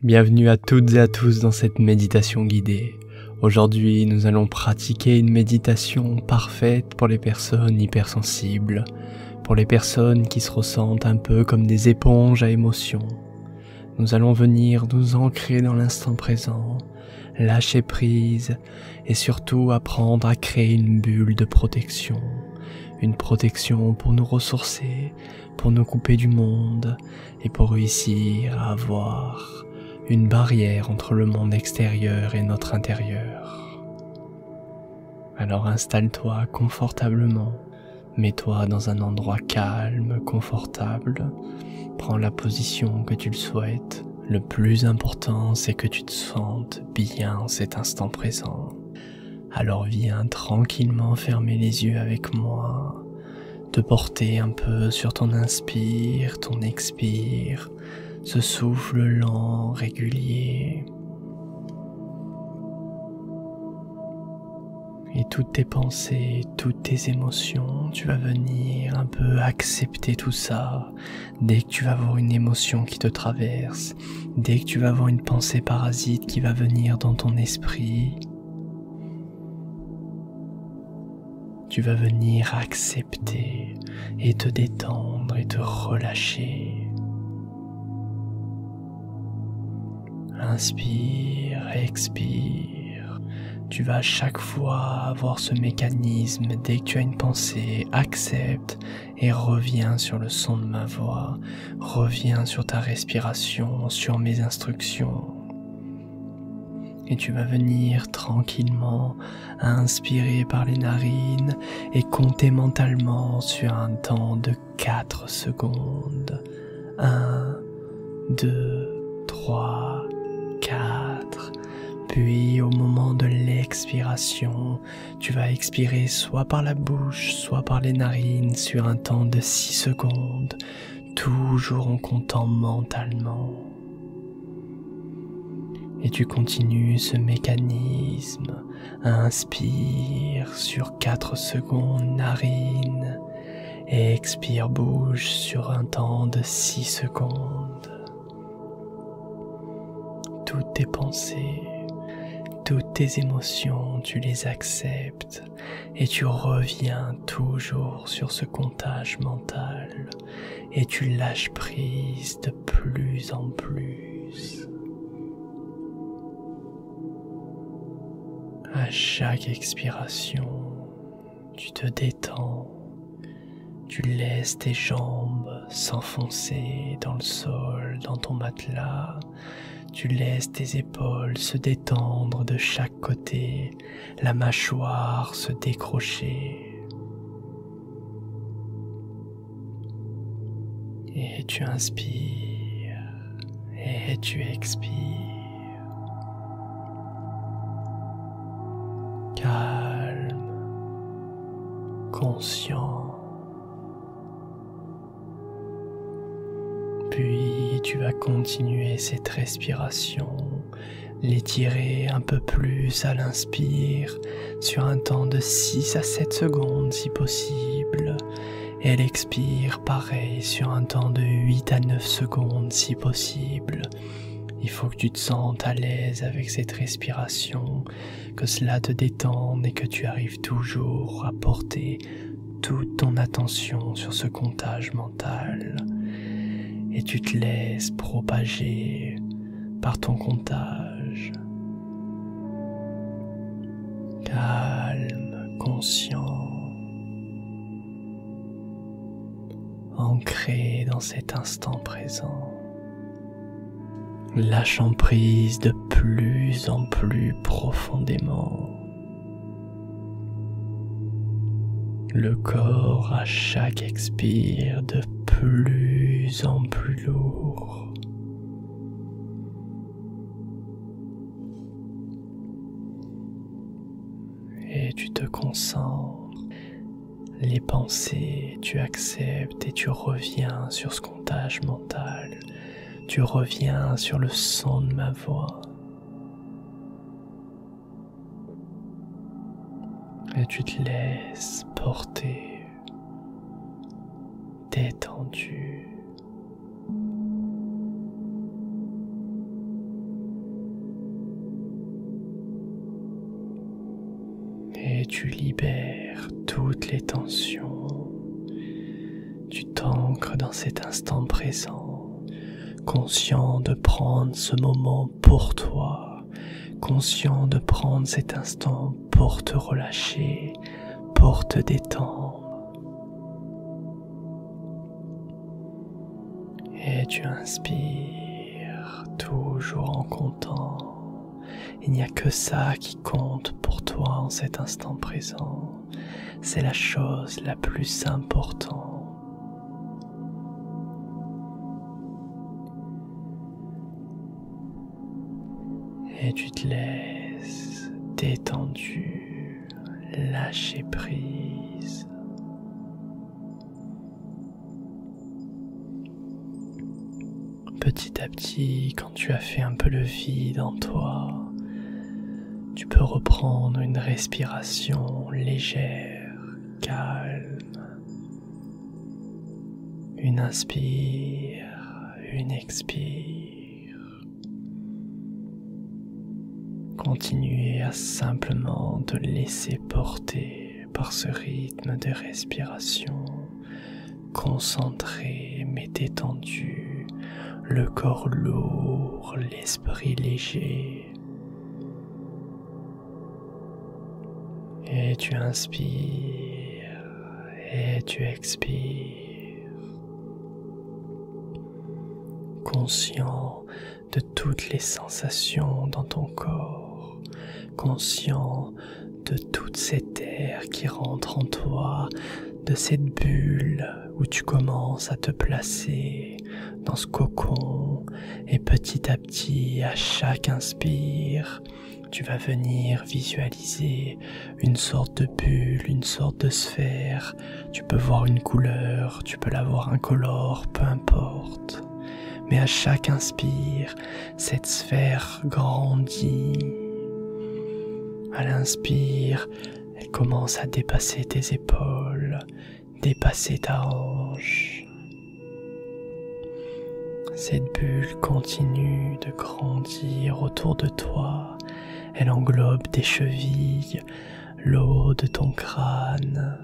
Bienvenue à toutes et à tous dans cette méditation guidée. Aujourd'hui, nous allons pratiquer une méditation parfaite pour les personnes hypersensibles, pour les personnes qui se ressentent un peu comme des éponges à émotions. Nous allons venir nous ancrer dans l'instant présent, lâcher prise et surtout apprendre à créer une bulle de protection. Une protection pour nous ressourcer, pour nous couper du monde et pour réussir à avoir une barrière entre le monde extérieur et notre intérieur. Alors installe-toi confortablement, mets-toi dans un endroit calme, confortable, prends la position que tu le souhaites. Le plus important, c'est que tu te sentes bien en cet instant présent. Alors viens tranquillement fermer les yeux avec moi, te porter un peu sur ton inspire, ton expire, ce souffle lent, régulier. Et toutes tes pensées, toutes tes émotions, tu vas venir un peu accepter tout ça. Dès que tu vas avoir une émotion qui te traverse, dès que tu vas avoir une pensée parasite qui va venir dans ton esprit, tu vas venir accepter et te détendre et te relâcher. Inspire, expire. Tu vas à chaque fois avoir ce mécanisme. Dès que tu as une pensée, accepte et reviens sur le son de ma voix. Reviens sur ta respiration, sur mes instructions. Et tu vas venir tranquillement inspirer par les narines et compter mentalement sur un temps de 4 secondes. 1, 2, 3, 4. Puis au moment de l'expiration, tu vas expirer soit par la bouche, soit par les narines sur un temps de 6 secondes, toujours en comptant mentalement. Et tu continues ce mécanisme. Inspire sur 4 secondes narine et expire bouche sur un temps de 6 secondes. Toutes tes pensées, toutes tes émotions, tu les acceptes et tu reviens toujours sur ce comptage mental et tu lâches prise de plus en plus. À chaque expiration, tu te détends, tu laisses tes jambes s'enfoncer dans le sol, dans ton matelas, tu laisses tes épaules se détendre de chaque côté, la mâchoire se décrocher. Et tu inspires et tu expires. Calme, conscient. Puis tu vas continuer cette respiration, l'étirer un peu plus à l'inspire sur un temps de 6 à 7 secondes si possible. Et l'expire pareil sur un temps de 8 à 9 secondes si possible. Il faut que tu te sentes à l'aise avec cette respiration, que cela te détende et que tu arrives toujours à porter toute ton attention sur ce comptage mental. Et tu te laisses propager par ton comptage. Calme, conscient, ancré dans cet instant présent. Lâchant prise de plus en plus profondément. Le corps à chaque expire de plus en plus lourd. Et tu te concentres. Les pensées, tu acceptes et tu reviens sur ce comptage mental. Tu reviens sur le son de ma voix. Et tu te laisses porter, détendu. et tu libères toutes les tensions. Tu t'ancres dans cet instant présent, conscient de prendre ce moment pour toi, conscient de prendre cet instant pour te relâcher, pour te détendre. Et tu inspires, toujours en comptant. Il n'y a que ça qui compte pour toi en cet instant présent. C'est la chose la plus importante. Et tu te laisses détendu, lâcher prise. Petit à petit, quand tu as fait un peu le vide en toi, tu peux reprendre une respiration légère, calme. Une inspire, une expire. Continuez à simplement te laisser porter par ce rythme de respiration, concentré mais détendu, le corps lourd, l'esprit léger. Et tu inspires et tu expires, conscient de toutes les sensations dans ton corps, conscient de toute cette air qui rentre en toi, de cette bulle où tu commences à te placer dans ce cocon, et petit à petit, à chaque inspire, tu vas venir visualiser une sorte de bulle, une sorte de sphère. Tu peux voir une couleur, tu peux la voir incolore, peu importe. Mais à chaque inspire, cette sphère grandit. À l'inspire, elle commence à dépasser tes épaules, dépasser ta hanche. Cette bulle continue de grandir autour de toi. Elle englobe tes chevilles, le haut de ton crâne.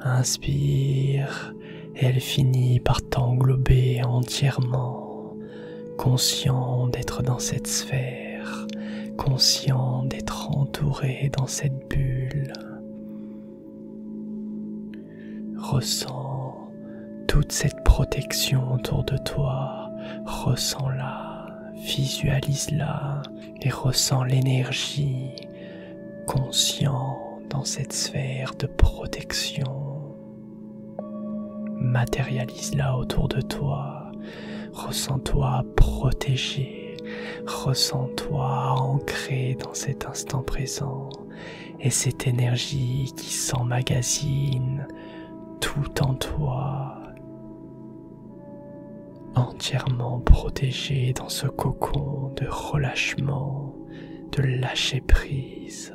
Inspire, et elle finit par t'englober entièrement, conscient d'être dans cette sphère, conscient d'être entouré dans cette bulle. Ressens toute cette protection autour de toi, ressens-la, visualise-la et ressens l'énergie, conscient dans cette sphère de protection. Matérialise-la autour de toi, ressens-toi protégé, ressens-toi ancré dans cet instant présent et cette énergie qui s'emmagasine tout en toi, entièrement protégé dans ce cocon de relâchement, de lâcher prise.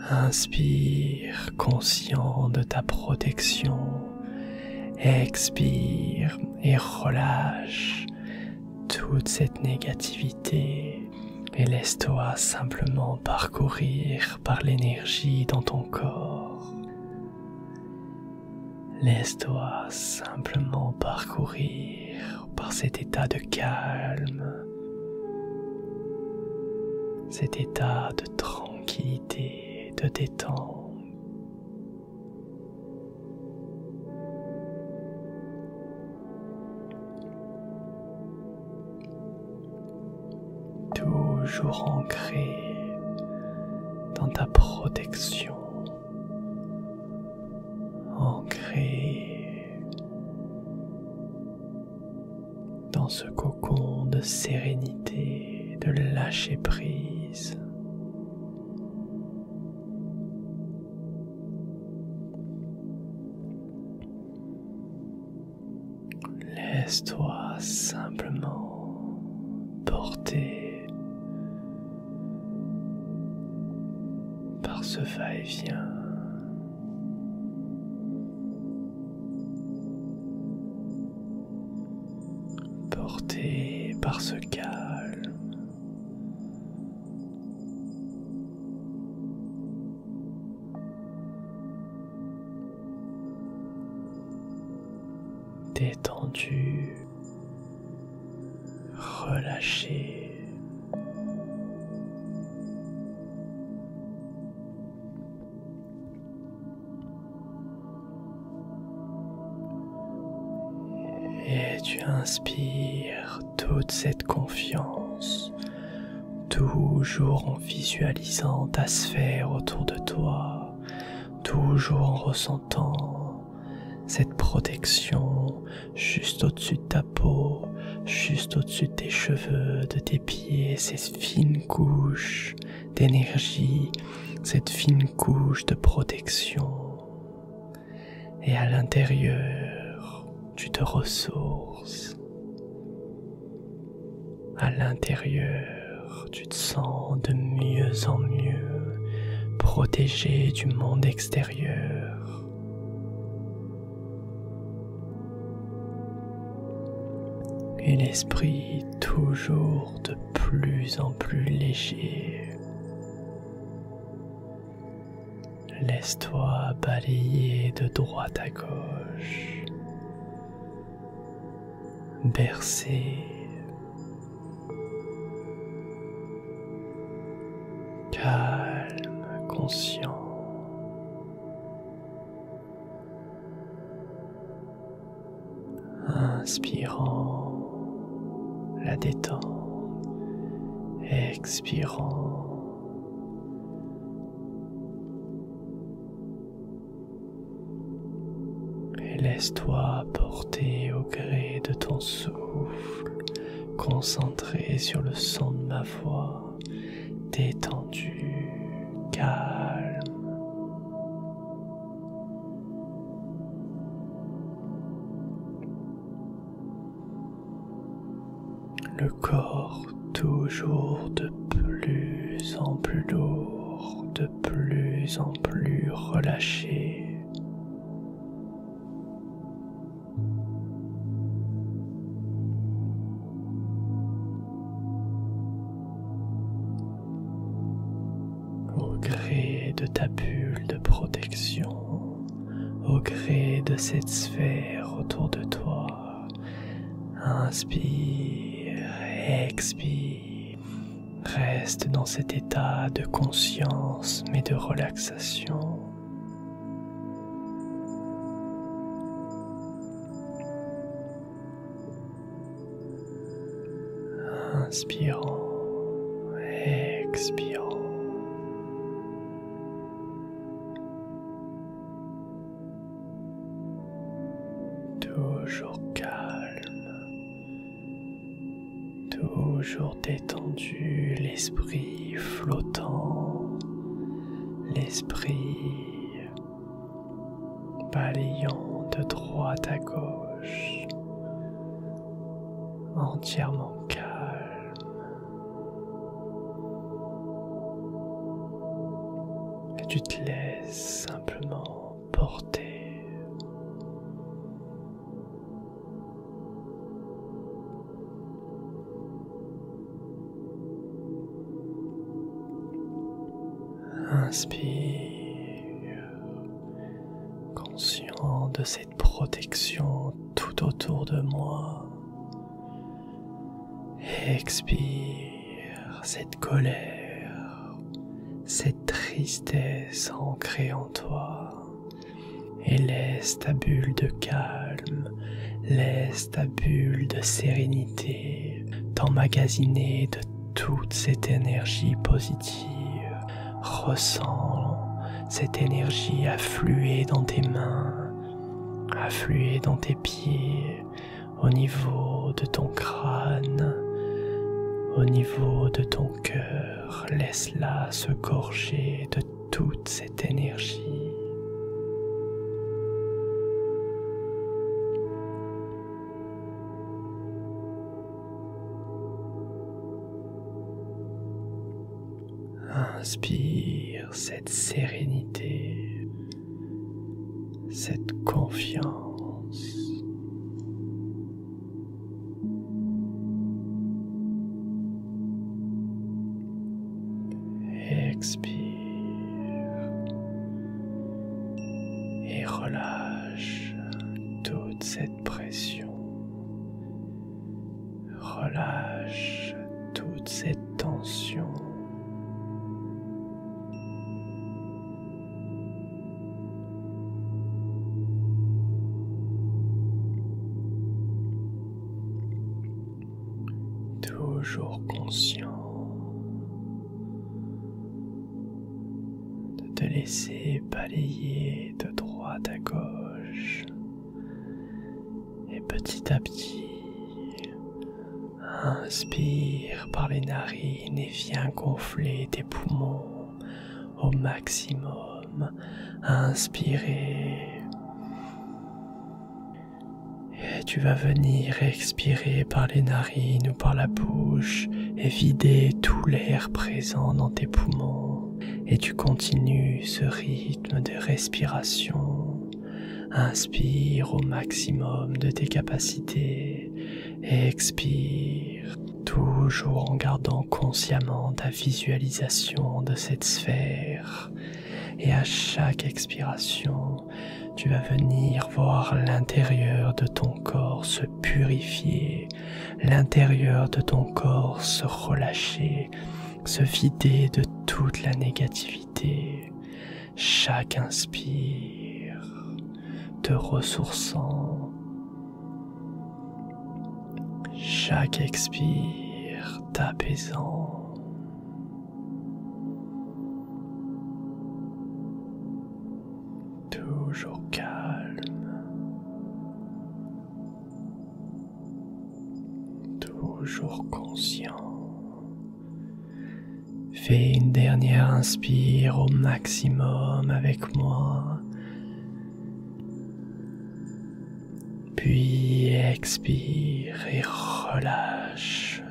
Inspire, conscient de ta protection. Expire et relâche toute cette négativité et laisse-toi simplement parcourir par l'énergie dans ton corps. Laisse-toi simplement parcourir par cet état de calme, cet état de tranquillité, de détente. Toujours ancré dans ta protection, ancré dans ce cocon de sérénité, de lâcher prise. Laisse-toi simplement porter par ce va-et-vient. Porté par ce calme, détendu, relâché. Et tu inspires toute cette confiance, toujours en visualisant ta sphère autour de toi, toujours en ressentant cette protection juste au-dessus de ta peau, juste au-dessus de tes cheveux, de tes pieds, ces fines couches d'énergie, cette fine couche de protection. Et à l'intérieur, tu te ressources. À l'intérieur, tu te sens de mieux en mieux, protégé du monde extérieur. Et l'esprit toujours de plus en plus léger. Laisse-toi balayer de droite à gauche, bercer, calme, conscient. Inspirant la détente, expirant et laisse-toi porter au gré de ton souffle, concentré sur le son de ma voix, détendu, calme. Le corps toujours de plus en plus lourd, de plus en plus relâché. Au gré de ta bulle de protection, au gré de cette sphère autour de toi, inspire, expire, reste dans cet état de conscience mais de relaxation. Inspirant, expirant. Toujours calme, toujours détendu, l'esprit flottant, l'esprit balayant de droite à gauche, entièrement calme. Et tu te laisses simplement porter. Inspire, conscient de cette protection tout autour de moi. Expire cette colère, cette tristesse ancrée en toi. Et laisse ta bulle de calme, laisse ta bulle de sérénité t'emmagasiner de toute cette énergie positive. Ressens cette énergie affluer dans tes mains, affluer dans tes pieds, au niveau de ton crâne, au niveau de ton cœur. Laisse-la se gorger de toute cette énergie. Inspire cette sérénité, cette confiance. Expire et relâche toute cette pression. relâche toute cette tension. Toujours conscient de te laisser balayer de droite à gauche et petit à petit inspire par les narines et viens gonfler tes poumons au maximum. Inspirez. Et tu vas venir expirer par les narines ou par la bouche et vider tout l'air présent dans tes poumons. Et tu continues ce rythme de respiration. Inspire au maximum de tes capacités et expire, toujours en gardant consciemment ta visualisation de cette sphère. Et à chaque expiration, tu vas venir voir l'intérieur de ton corps se purifier, l'intérieur de ton corps se relâcher, se vider de toute la négativité. Chaque inspire, te ressourçant. Chaque expire, t'apaisant. Toujours calme, toujours conscient. Fais une dernière inspire au maximum avec moi, puis expire et relâche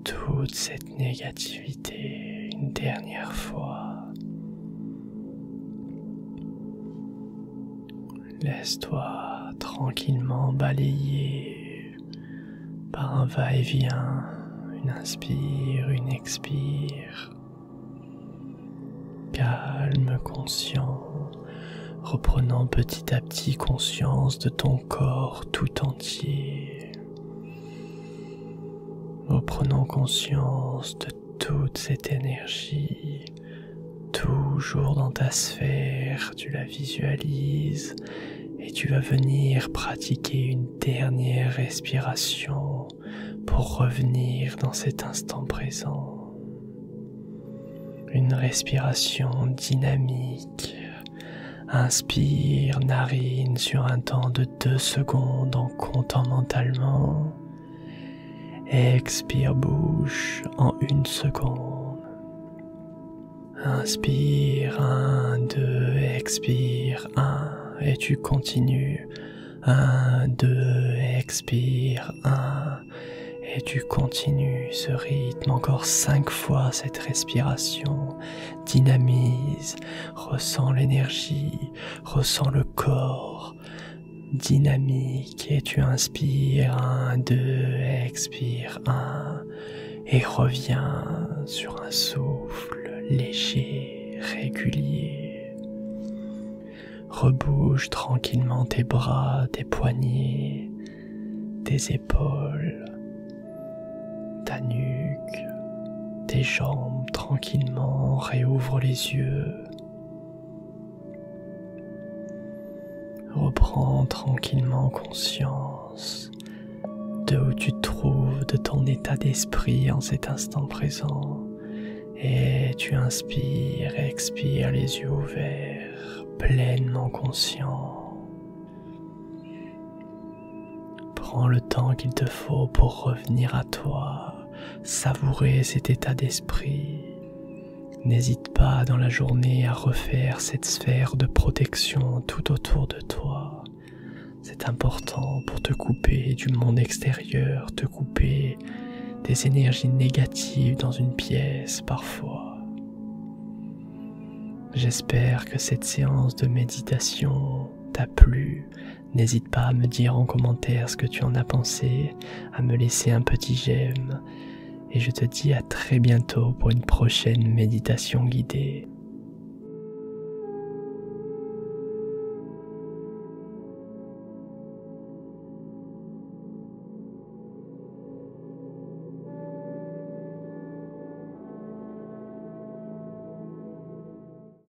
toute cette négativité une dernière fois. Laisse-toi tranquillement balayer par un va-et-vient, une inspire, une expire. Calme, conscient, reprenant petit à petit conscience de ton corps tout entier. Reprenant conscience de toute cette énergie. Toujours dans ta sphère, tu la visualises et tu vas venir pratiquer une dernière respiration pour revenir dans cet instant présent. Une respiration dynamique. Inspire, narine sur un temps de 2 secondes en comptant mentalement. Expire, bouche en 1 seconde. Inspire, 1, 2, expire, 1, et tu continues. 1, 2, expire, 1, et tu continues ce rythme encore 5 fois cette respiration. Dynamise, ressens l'énergie, ressens le corps dynamique, et tu inspires, 1, 2, expire, 1, et reviens sur un souffle léger, régulier. Rebouge tranquillement tes bras, tes poignets, tes épaules, ta nuque, tes jambes tranquillement. Réouvre les yeux. Reprends tranquillement conscience de où tu te trouves, de ton état d'esprit en cet instant présent. Et tu inspires et expires les yeux ouverts, pleinement conscient. Prends le temps qu'il te faut pour revenir à toi, savourer cet état d'esprit. N'hésite pas dans la journée à refaire cette sphère de protection tout autour de toi. C'est important pour te couper du monde extérieur, te couper des énergies négatives dans une pièce parfois. J'espère que cette séance de méditation t'a plu. N'hésite pas à me dire en commentaire ce que tu en as pensé, à me laisser un petit j'aime. Et je te dis à très bientôt pour une prochaine méditation guidée.